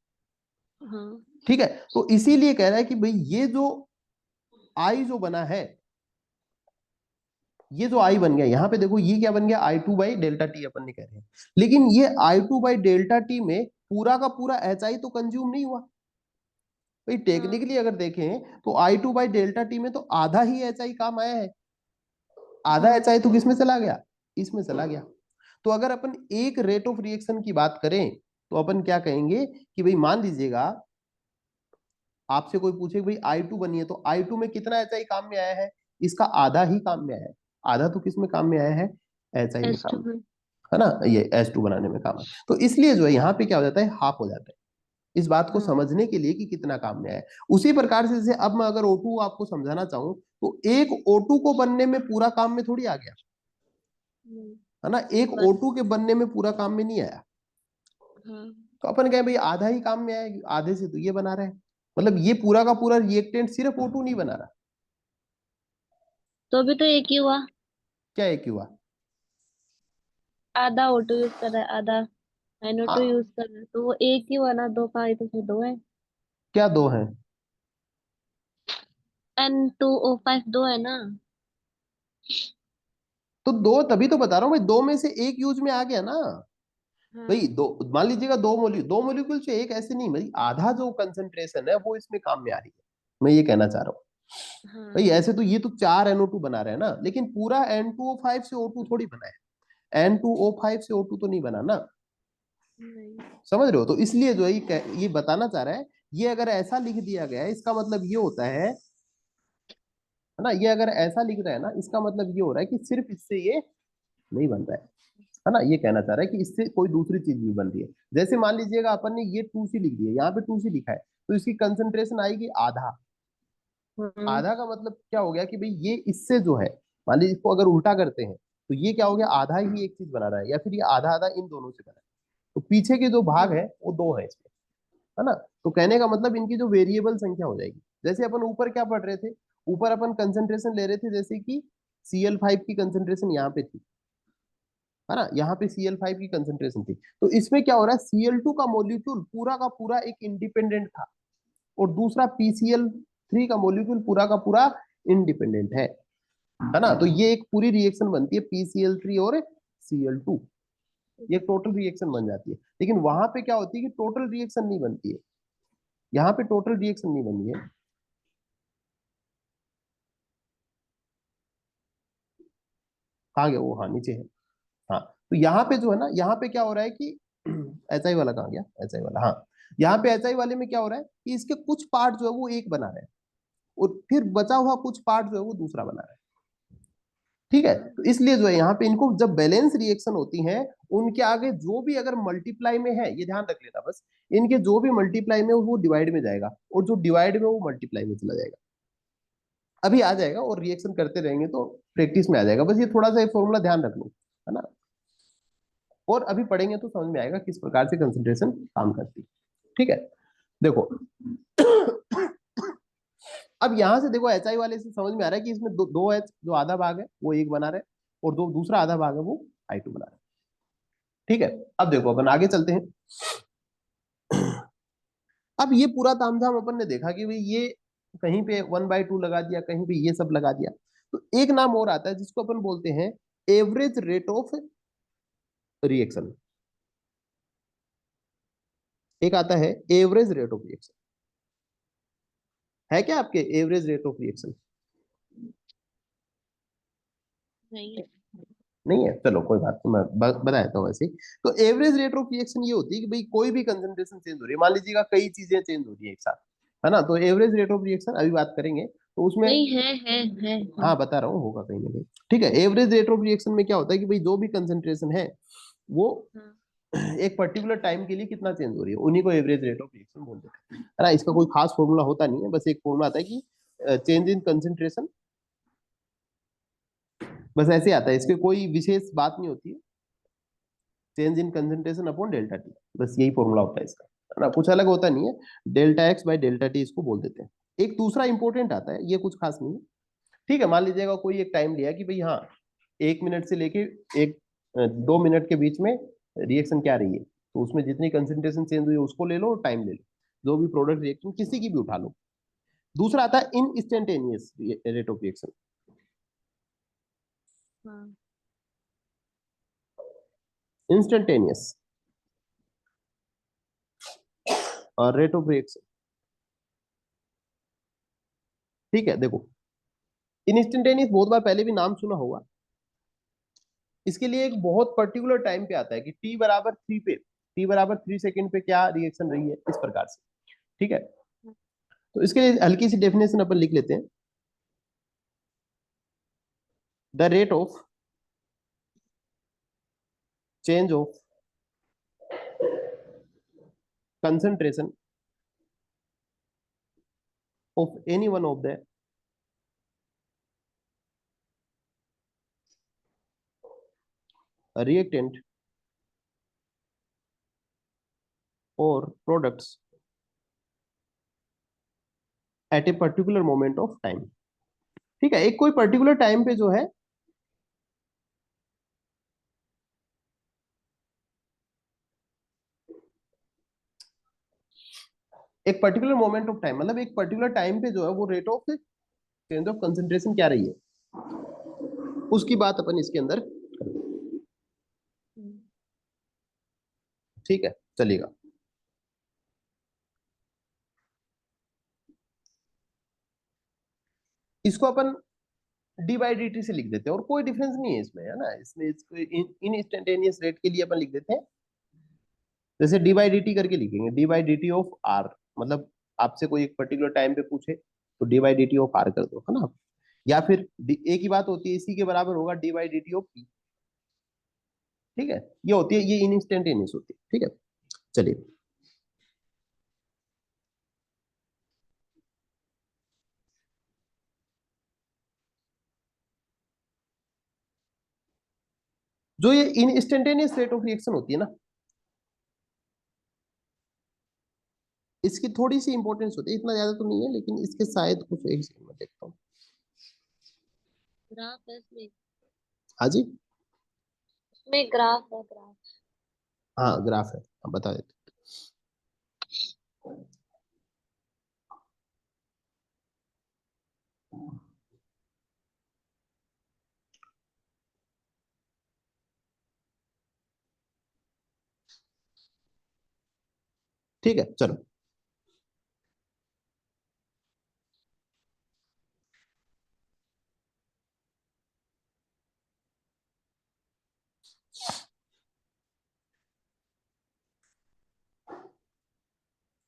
हाँ ठीक है। तो इसीलिए कह रहा है कि भाई ये जो I जो बना है, ये जो I बन गया यहाँ पे, देखो ये क्या बन गया, I2 बाई डेल्टा टी अपन ने कह रहे हैं, लेकिन ये I2 बाई डेल्टा टी में पूरा का पूरा HI तो कंज्यूम नहीं हुआ भाई, हाँ टेक्निकली अगर देखें तो I2 बाई डेल्टा टी में तो आधा ही HI काम आया है, आधा हाँ HI तो किसमें चला गया, इसमें चला गया। तो अगर अपन एक रेट ऑफ रिएक्शन की बात करें तो अपन क्या कहेंगे कि भाई मान लीजिएगा आपसे कोई पूछे भाई I2 बनी है, तो I2 में कितना HI काम में आया है, इसका आधा ही काम में आया है, आधा तो किस में काम में आया है, HI में काम S2 में, में। है ना, ये H2 बनाने में काम है। तो इसलिए जो है यहाँ पे क्या हो जाता है, हाफ हो जाता है, इस बात को हाँ समझने के लिए कि कितना काम में आया है। उसी प्रकार से जैसे अब मैं अगर O2 आपको समझाना चाहूँ तो एक O2 को बनने में पूरा काम में थोड़ी आ गया, हम्म, है ना, एक बस O2 के बनने में पूरा काम में नहीं आया। हाँ तो अपन कहें भाई आधा ही काम में आया, आधे से तो ये बना रहा है, मतलब ये पूरा का पूरा रिएक्टेंट सिर्फ O2 नहीं बना रहा। तो अभी तो एक ही हुआ। क्या एक हुआ, आधा ऑटो यूज कर रहा है, आधा NO2 हाँ, यूज कर रहा है, तो वो एक ही हुआ ना, दो का ही तो फिर दो है। क्या दो हैं, N2O5 दो है ना। तो दो, तभी तो बता रहा हूँ भाई, दो में से एक यूज में आ गया ना भाई, हाँ दो, मान लीजिएगा दो मोलिक्यूल से एक, ऐसे नहीं भाई, आधा जो कंसंट्रेशन है वो इसमें काम में आ रही है, मैं ये कहना चाह रहा हूँ भाई। हाँ ऐसे तो ये तो 4 NO2 बना रहे हैं ना, लेकिन पूरा N2O5 से O2 थोड़ी बना है, N2O5 से O2 तो नहीं बना ना, नहीं। समझ रहे हो। तो इसलिए जो है ये बताना चाह रहा है, ये अगर ऐसा लिख दिया गया है इसका मतलब ये होता है ना, ये अगर ऐसा लिख रहा है ना, इसका मतलब ये हो रहा है कि सिर्फ इससे ये नहीं बन रहा है ना, ये कहना चाह रहा है कि इससे कोई दूसरी चीज भी बन रही है। जैसे मान लीजिएगा अपन ने ये 2C लिख दिया, यहाँ पे 2C लिखा है, तो इसकी कंसंट्रेशन आएगी आधा, हाँ आधा का मतलब क्या हो गया कि भाई ये इससे जो है, मान लीजिए इसको अगर उल्टा करते हैं तो ये क्या हो गया, आधा ही एक चीज बना रहा है, या फिर ये आधा आधा इन दोनों से बना है, तो पीछे के जो भाग है वो दो है इसमें, है ना। तो कहने का मतलब इनकी जो वेरिएबल संख्या हो जाएगी, जैसे अपन ऊपर क्या पढ़ रहे थे, ऊपर अपन कंसंट्रेशन ले रहे थे, जैसे कि Cl5 की कंसंट्रेशन यहाँ पे थी, है ना, यहाँ पे Cl5 की कंसंट्रेशन थी, तो इसमें क्या हो रहा है, Cl2 का मॉलिक्यूल पूरा का पूरा एक इंडिपेंडेंट था, और दूसरा PCl3 का मॉलिक्यूल पूरा का पूरा इंडिपेंडेंट है ना, तो ये एक पूरी रिएक्शन बनती है PCl3 और Cl2, ये टोटल रिएक्शन बन जाती है। लेकिन वहां पे क्या होती है कि टोटल रिएक्शन नहीं बनती है, यहाँ पे टोटल रिएक्शन नहीं बनी है, कहाँ गया वो, हाँ नीचे है, हाँ, तो यहाँ पे जो है ना, यहाँ पे क्या हो रहा है कि HI वाला कहाँ गया, HI वाला, हाँ, यहाँ पे HI वाले में क्या हो रहा है कि इसके कुछ पार्ट जो है वो एक बना रहे हैं, और फिर बचा हुआ कुछ पार्ट जो है वो दूसरा बना रहा है, ठीक है। तो इसलिए जो है यहाँ पे इनको जब बैलेंस रिएक्शन होती है, उनके आगे जो भी अगर मल्टीप्लाई में है, ये ध्यान रख लेना बस, इनके जो भी मल्टीप्लाई में वो डिवाइड में जाएगा, और जो डिवाइड में वो मल्टीप्लाई में चला जाएगा, अभी आ जाएगा, और रिएक्शन करते रहेंगे तो प्रैक्टिस में आ जाएगा, बस ये थोड़ा सा फॉर्मूला ध्यान रख लो, है ना, और अभी पढ़ेंगे तो समझ में आएगा किस प्रकार से कंसंट्रेशन काम करती है, ठीक है। देखो अब यहां से देखो HI वाले से समझ में आ रहा है कि इसमें दो H जो आधा भाग है वो एक बना रहे हैं, और जो दूसरा आधा भाग है वो I2 बना रहे हैं, ठीक है। अब देखो अपन आगे चलते हैं। अब ये पूरा तामझाम अपन ने देखा कि भाई ये कहीं पे 1/2 लगा दिया, कहीं पे ये सब लगा दिया, तो एक नाम और आता है जिसको अपन बोलते हैं एवरेज रेट ऑफ रिएक्शन, एक आता है एवरेज रेट ऑफ रिएक्शन, है क्या आपके एवरेज रेट ऑफ रिएक्शन? नहीं है। नहीं है, चलो कोई बात नहीं, मैं बता देता हूँ वैसे ही। तो एवरेज रेट ऑफ रिएक्शन ये होती है कि भाई कोई भी कंसंट्रेशन चेंज हो रही है, मान लीजिएगा कई चीजें चेंज हो रही है एक साथ, है ना, तो एवरेज रेट ऑफ रिएक्शन अभी बात करेंगे तो उसमें। नहीं है। हाँ बता रहा हूँ, होगा कहीं ना कहीं। ठीक है, एवरेज रेट ऑफ रिएक्शन में क्या होता है कि भाई जो भी कंसंट्रेशन है वो हाँ। एक पर्टिकुलर टाइम के लिए कितना चेंज हो रही है, उन्हीं को एवरेज रेट ऑफ रिएक्शन बोलते हैं, है ना। इसका कोई खास फॉर्मूला होता नहीं है, बस एक फॉर्मूला आता है कि चेंज इन कंसंट्रेशन, बस ऐसे आता है, इसके कोई विशेष बात नहीं होती है। Change in concentration upon delta T, बस यही फॉर्मूला होता है इसका, है ना, कुछ अलग होता नहीं है। Delta x by delta T इसको बोल देते हैं। एक दूसरा इंपॉर्टेंट आता है, ये कुछ खास नहीं है। ठीक है, मान लीजिएगा कोई एक टाइम लिया कि भाई हाँ 1 मिनट से लेके एक 2 मिनट के बीच में रिएक्शन क्या रही है, तो उसमें जितनी कंसंट्रेशन चेंज हुई है उसको ले लो और टाइम ले लो, जो भी प्रोडक्ट रिएक्शन किसी की भी उठा लो। दूसरा आता है इन इंस्टेंटेनियस रेट ऑफ रिएक्शन। हाँ। इंस्टेंटेनियस और रेट ऑफ रिएक्शन। ठीक है, देखो इन इंस्टेंटेनियस बहुत बार पहले भी नाम सुना होगा। इसके लिए एक बहुत पर्टिकुलर टाइम पे आता है कि टी बराबर 3 पे, टी बराबर 3 सेकेंड पे क्या रिएक्शन रही है, इस प्रकार से। ठीक है, तो इसके लिए हल्की सी डेफिनेशन अपन लिख लेते हैं। The rate of change of concentration of any one of the reactant or products at a particular moment of time। ठीक है, एक कोई पर्टिकुलर टाइम पे जो है एक पर्टिकुलर मोमेंट ऑफ टाइम, मतलब एक पर्टिकुलर टाइम पे जो है वो rate of change of concentration क्या रही है, उसकी बात अपन इसके अंदर करें। ठीक है, चलिएगा। इसको अपन डी बाई डी टी से लिख देते हैं और कोई डिफरेंस नहीं है इसमें, है ना, इसमें इसको इन इंस्टेंटेनियस रेट के लिए अपन लिख देते हैं जैसे डी बाई डी टी करके लिखेंगे, D by D T of R, मतलब आपसे कोई एक पर्टिकुलर टाइम पे पूछे तो D by D T of R कर दो, है ना। या फिर एक ही बात होती है, इसी के बराबर होगा D by D T of P. ठीक है, ये होती है, ये इंस्टेंटेनियस होती है। ठीक है, चलिए। जो ये इंस्टेंटेनियस रेट ऑफ रिएक्शन होती है ना, इसकी थोड़ी सी इंपॉर्टेंस होती है, इतना ज्यादा तो नहीं है लेकिन इसके शायद कुछ, एक सेकंड में देखता हूँ। ग्राफ है इसमें। हाँ जी, इसमें ग्राफ है, ग्राफ। हाँ ग्राफ है, हाँ बता देते। ठीक है, चलो।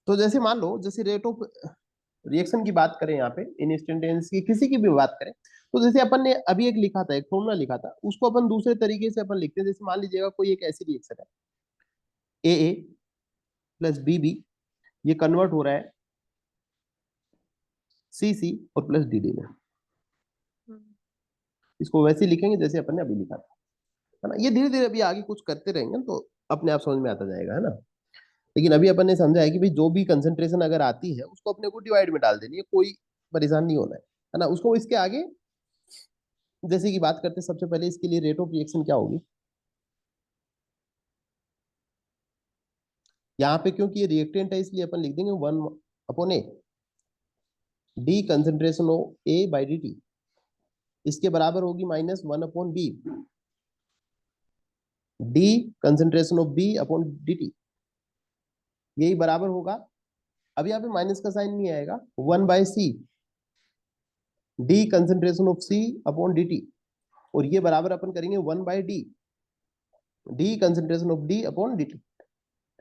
तो जैसे मान लो, जैसे रेट ऑफ रिएक्शन की बात करें यहाँ पे, इंस्टेंटेनियस की किसी की भी बात करें, तो जैसे अपन ने अभी एक लिखा था, एक फॉर्मूला लिखा था, उसको अपन दूसरे तरीके से अपन लिखते हैं। जैसे मान लीजिएगा कोई एक ऐसी रिएक्शन है, ए ए प्लस बी बी, ये कन्वर्ट हो रहा है सी सी और प्लस डी डी में। इसको वैसे ही लिखेंगे जैसे अपन ने अभी लिखा था, है ना। ये धीरे धीरे अभी आगे कुछ करते रहेंगे तो अपने आप समझ में आता जाएगा, है ना। लेकिन अभी अपन ने समझा है कि भाई जो भी कंसंट्रेशन अगर आती है उसको अपने को डिवाइड में डाल देनी है, कोई परेशान नहीं होना है ना। उसको इसके आगे जैसे कि बात करते हैं, सबसे पहले इसके लिए रेट ऑफ रिएक्शन क्या होगी यहाँ पे, क्योंकि ये रिएक्टेंट है इसलिए अपन लिख देंगे 1/A, D concentration of A by D T, इसके बराबर होगी -1/B, D concentration of B upon D T, यही बराबर होगा अब यहाँ पे माइनस का साइन नहीं आएगा, 1/c D concentration of C upon dt, और ये बराबर अपन करेंगे 1/d D concentration of D upon dt।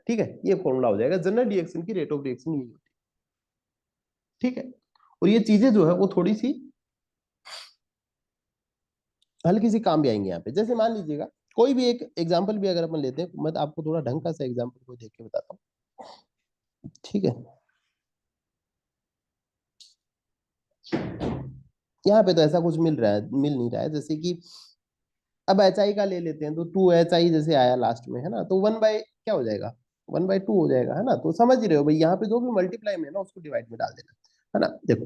ठीक है, ये फॉर्मूला हो जाएगा। जनरल रिएक्शन की रेट ऑफ रिएक्शन यही होती है। ठीक है, और ये चीजें जो है वो थोड़ी सी हल्की सी काम भी आएंगे यहाँ पे। जैसे मान लीजिएगा कोई भी एक एग्जांपल भी अगर अपन लेते हैं, मैं तो आपको थोड़ा ढंग का सा एग्जांपल को देख के बताता हूँ। ठीक है, यहाँ पे तो ऐसा कुछ मिल नहीं रहा है। जैसे कि अब एच आई का ले लेते हैं, तो 2HI जैसे आया लास्ट में, है ना, तो 1 बाय क्या हो जाएगा, 1/2 हो जाएगा, है ना। तो समझ ही रहे हो भाई, यहाँ पे जो भी मल्टीप्लाई में है ना उसको डिवाइड में डाल देना, है ना। देखो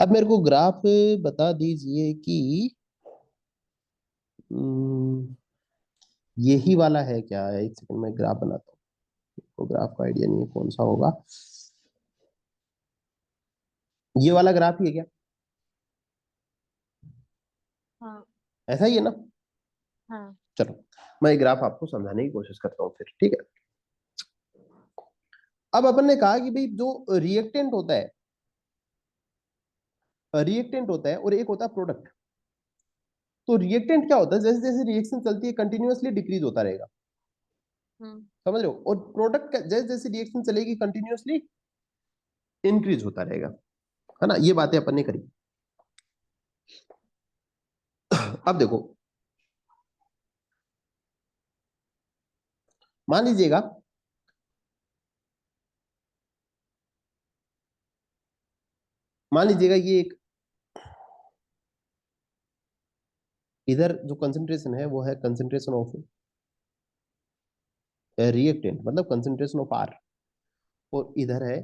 अब मेरे को ग्राफ बता दीजिए कि यही वाला है क्या। एक सेकंड में ग्राफ बनाता हूँ, तो ग्राफ का आइडिया नहीं है कौन सा होगा। ये वाला ग्राफ ही है क्या, हाँ ऐसा ही है ना। हाँ। चलो मैं ये ग्राफ आपको समझाने की कोशिश करता हूँ फिर। ठीक है, अब अपन ने कहा कि भाई जो रिएक्टेंट होता है और एक होता है प्रोडक्ट। तो रिएक्टेंट क्या होता है, जैसे जैसे रिएक्शन चलती है कंटिन्यूअसली डिक्रीज होता रहेगा, समझ रहे हो। और प्रोडक्ट जैसे जैसे रिएक्शन चलेगी कंटिन्यूअसली इंक्रीज होता रहेगा, है ना। ये बातें अपन ने करी। अब देखो, मान लीजिएगा ये एक, इधर जो कंसंट्रेशन है वो है कंसंट्रेशन ऑफ रिएक्टेंट, मतलब कंसंट्रेशन ऑफ आर, और इधर है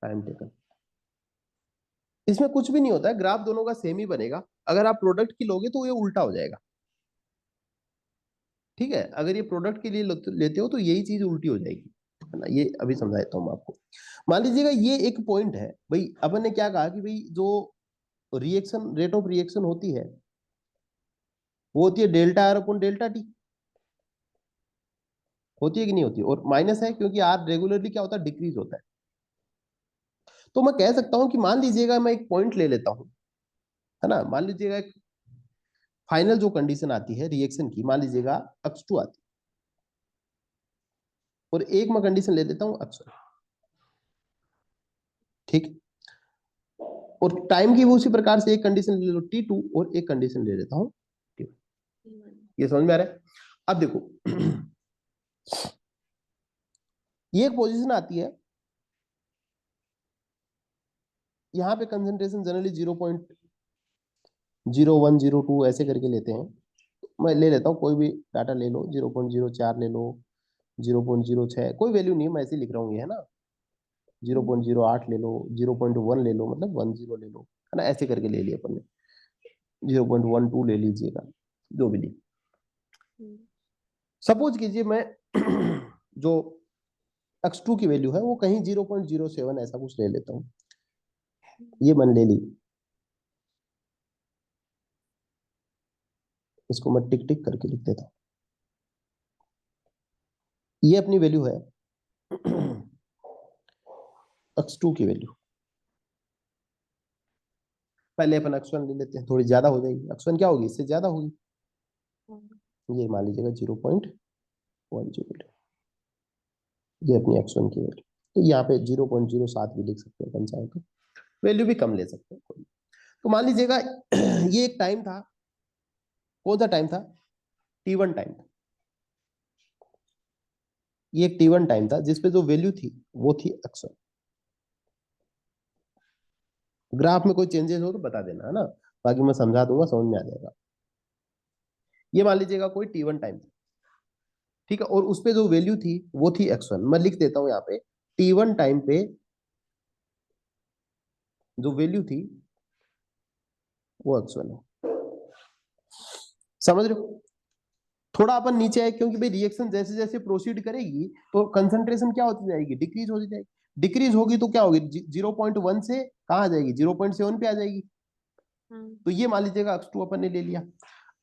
टाइम टेकन। इसमें कुछ भी नहीं होता है, ग्राफ दोनों का सेम ही बनेगा। अगर आप प्रोडक्ट की लोगे तो ये उल्टा हो जाएगा। ठीक है, अगर ये प्रोडक्ट के लिए लेते हो तो यही चीज उल्टी हो जाएगी, है ना। ये अभी समझा देता हूँ मैं आपको। मान लीजिएगा ये एक पॉइंट है भाई, अपन ने क्या कहा कि भाई जो रिएक्शन रेट ऑफ रिएक्शन होती है वो होती है delta R upon delta T. होती है कि नहीं होती, और माइनस है क्योंकि आर रेगुलरली क्या होता है, डिक्रीज होता है। तो मैं कह सकता हूं कि मान लीजिएगा मैं एक पॉइंट ले लेता हूं, है ना। मान लीजिएगा एक फाइनल जो कंडीशन आती है रिएक्शन की, मान लीजिएगा x2 आती है, और एक मैं कंडीशन ले लेता हूं x1। ठीक, और टाइम की वो उसी प्रकार से एक कंडीशन ले लो t2, और एक कंडीशन ले लेता हूं t1। ये समझ में आ रहा है। अब देखो ये एक पोजीशन आती है, यहाँ पे कंसेंट्रेशन जनरली 0.0102 ऐसे करके लेते हैं। मैं ले लेता हूँ कोई भी डाटा ले लो, 0.04 ले लो, 0.06, कोई वैल्यू नहीं, मैं ऐसे ही लिख रहा हूँ ये, है ना। 0.08 ले लो, 0.1 ले लो, मतलब 10 ले लो, है ना। ऐसे करके ले लिया अपन ने, 0.12 ले लीजिएगा, जो भी ली। सपोज कीजिए मैं जो x2 की वैल्यू है वो कहीं 0.07 ऐसा कुछ ले लेता हूँ, ये मैंने ले ली। इसको मैं टिक टिक करके लिख देता हूँ। ये अपनी वैल्यू है x2 की वैल्यू। पहले अपन x1 ले लेते हैं, थोड़ी ज्यादा हो जाएगी। x1 क्या होगी, इससे ज्यादा होगी। ये मान लीजिएगा 0.10, ये अपनी x1 की वैल्यू। तो यहाँ पे 0.07 भी लिख सकते हैं अपन चाहे तो, वैल्यू भी कम ले सकते हैं कोई। तो मान लीजिएगा ये एक टाइम था, कौन सा टाइम था, t1 टाइम था। ये एक t1 टाइम था जिसपे जो वैल्यू थी वो थी x1। ग्राफ में कोई चेंजेस हो तो बता देना, है ना, बाकी मैं समझा दूंगा, समझ में आ जाएगा। ये मान लीजिएगा कोई t1 टाइम था, ठीक है, और उस पे जो वैल्यू थी वो थी x1। मैं लिख देता हूं यहाँ पे t1 टाइम पे जो वैल्यू थी वो x1 है। समझ रहे हो। थोड़ा अपन नीचे आए, क्योंकि भाई रिएक्शन जैसे जैसे प्रोसीड करेगी तो कंसंट्रेशन क्या होती जाएगी, डिक्रीज होती जाएगी। डिक्रीज होगी तो क्या होगी, 0.1 से कहाँ आ जाएगी, 0.7 पे आ जाएगी। तो ये मान लीजिएगा x2 अपन ने ले लिया।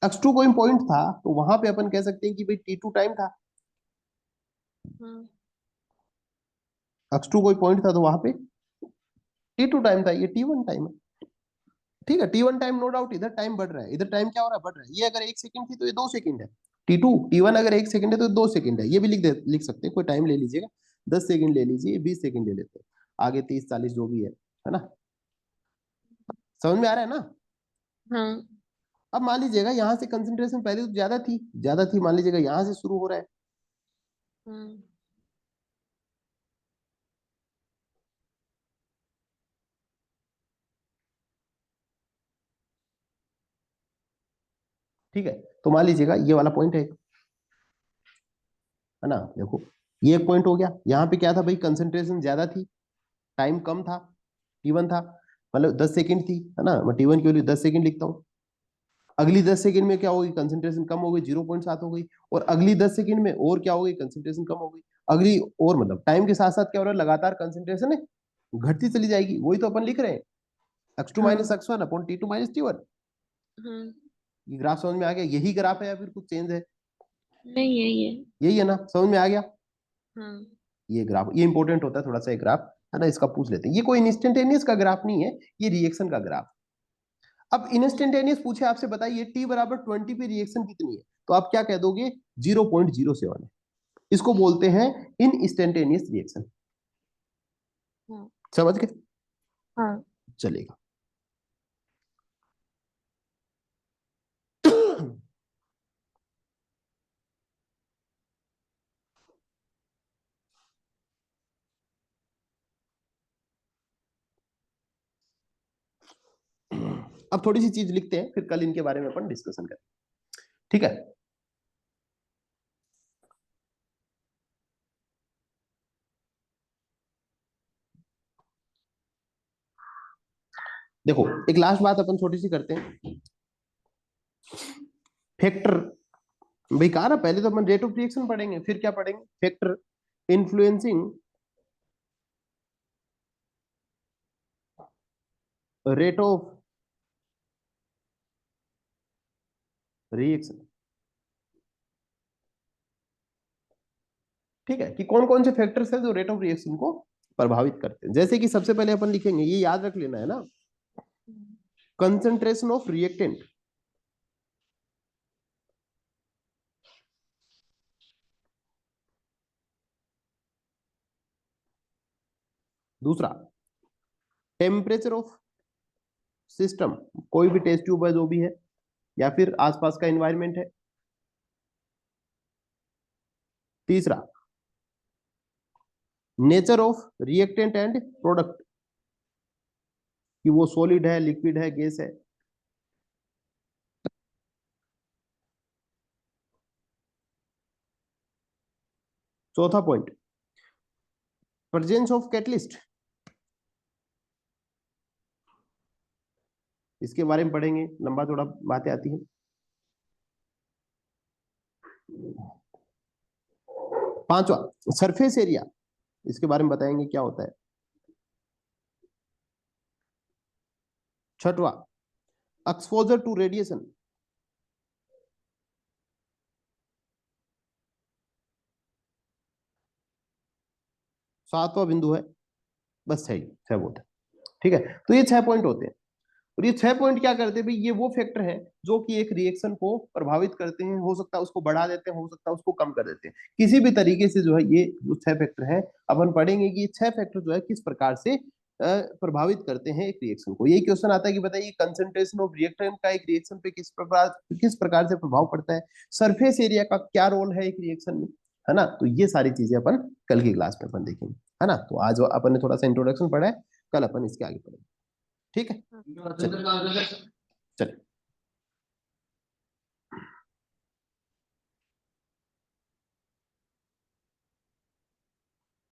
x2 कोई पॉइंट था तो वहां पे अपन कह सकते हैं कि भाई t2 टाइम था। x2 कोई पॉइंट था तो वहां पे t2 टाइम था, ये t1 टाइम है। ठीक है, t1 टाइम नो डाउट, इधर टाइम बढ़ रहा है, इधर टाइम क्या हो रहा है, बढ़ रहा है। ये अगर 1 सेकंड थी तो ये 2 सेकंड है। t1 अगर 1 सेकंड है तो 2 सेकंड है। ये भी लिख सकते हैं, कोई टाइम ले लीजिएगा, 10 सेकंड ले लीजिए, 20 सेकंड ले लेते हैं, आगे 30 40 जो भी है ना। समझ में आ रहा है ना। हाँ। अब मान लीजिएगा यहाँ से कंसंट्रेशन पहले तो ज्यादा थी, मान लीजिएगा यहाँ से शुरू हो रहा है। हाँ। ठीक है, तो मान लीजिएगा ये वाला पॉइंट है ना। देखो ये एक पॉइंट हो गया, यहाँ पे क्या था भाई, कंसंट्रेशन ज्यादा थी, टाइम कम था, t1 था, मतलब 10 सेकंड थी, है ना। मैं t1 की वैल्यू 10 सेकंड लिखता हूँ। अगली 10 सेकंड में क्या होगी, कंसंट्रेशन कम हो गई, 0.7 हो गई। और अगली 10 सेकंड में और क्या हो गई, कंसंट्रेशन कम हो गई। अगली और मतलब टाइम के साथ साथ क्या हो रहा है, लगातार कंसंट्रेशन घटती चली जाएगी। वही तो अपन लिख रहे हैं, x2 माइनस हाँ। x1 upon t2 minus t1। हाँ। ये ग्राफ समझ में आ गया, यही ग्राफ है या फिर कुछ चेंज है। नहीं, यही है। यही है ना, समझ में आ गया। हाँ। ये ग्राफ ये इंपॉर्टेंट होता है थोड़ा सा, ये ग्राफ है ना, इसका पूछ लेते हैं। ये कोई इंस्टेंटेनियस का ग्राफ नहीं है, ये रिएक्शन का ग्राफ। अब इंस्टेंटेनियस पूछे आपसे, बताइए t बराबर 20 पे रिएक्शन कितनी है, तो आप क्या कह दोगे, 0.07 है। इसको बोलते हैं इन इंस्टेंटेनियस रिएक्शन। हाँ। समझ गए, हाँ। चलेगा। अब थोड़ी सी चीज लिखते हैं, फिर कल इनके बारे में अपन डिस्कशन करें, ठीक है। देखो एक लास्ट बात अपन छोटी सी करते हैं, फैक्टर। भाई कहा ना, पहले तो अपन रेट ऑफ रिएक्शन पढ़ेंगे, फिर क्या पढ़ेंगे, factor influencing rate of reaction. ठीक है, कि कौन कौन से फैक्टर्स हैं जो रेट ऑफ रिएक्शन को प्रभावित करते हैं। जैसे कि सबसे पहले अपन लिखेंगे, ये याद रख लेना है ना, कंसंट्रेशन ऑफ रिएक्टेंट। दूसरा, टेम्परेचर ऑफ सिस्टम, कोई भी टेस्ट ट्यूब है जो भी है, या फिर आसपास का एनवायरनमेंट है। तीसरा, nature of reactant and product, कि वो सॉलिड है, लिक्विड है, गैस है। चौथा पॉइंट, प्रेजेंस ऑफ कैटलिस्ट, इसके बारे में पढ़ेंगे, लंबा थोड़ा बातें आती है। पांचवा, सरफेस एरिया, इसके बारे में बताएंगे क्या होता है। छठवा, एक्सपोजर टू रेडिएशन। सातवां बिंदु है, बस सही 6 वोट है। ठीक है, तो ये 6 पॉइंट होते हैं। और ये 6 पॉइंट क्या करते हैं भाई, ये वो फैक्टर हैं जो कि एक रिएक्शन को प्रभावित करते हैं। हो सकता है उसको बढ़ा देते हैं, हो सकता है उसको कम कर देते हैं, किसी भी तरीके से जो है ये जो 6 फैक्टर हैं। अपन पढ़ेंगे कि ये 6 फैक्टर जो है किस प्रकार से प्रभावित करते हैं एक रिएक्शन को। यही क्वेश्चन आता है कि बताइए कंसंट्रेशन ऑफ रिएक्टेंट का एक रिएक्शन पे किस प्रकार से प्रभाव पड़ता है, सरफेस एरिया का क्या रोल है एक रिएक्शन में, है ना। तो ये सारी चीजें अपन कल की क्लास में अपन देखेंगे, है ना। तो आज अपन ने थोड़ा सा इंट्रोडक्शन पढ़ा है, कल अपन इसके आगे पढ़ेंगे, ठीक है। हाँ। चलिए चलिए।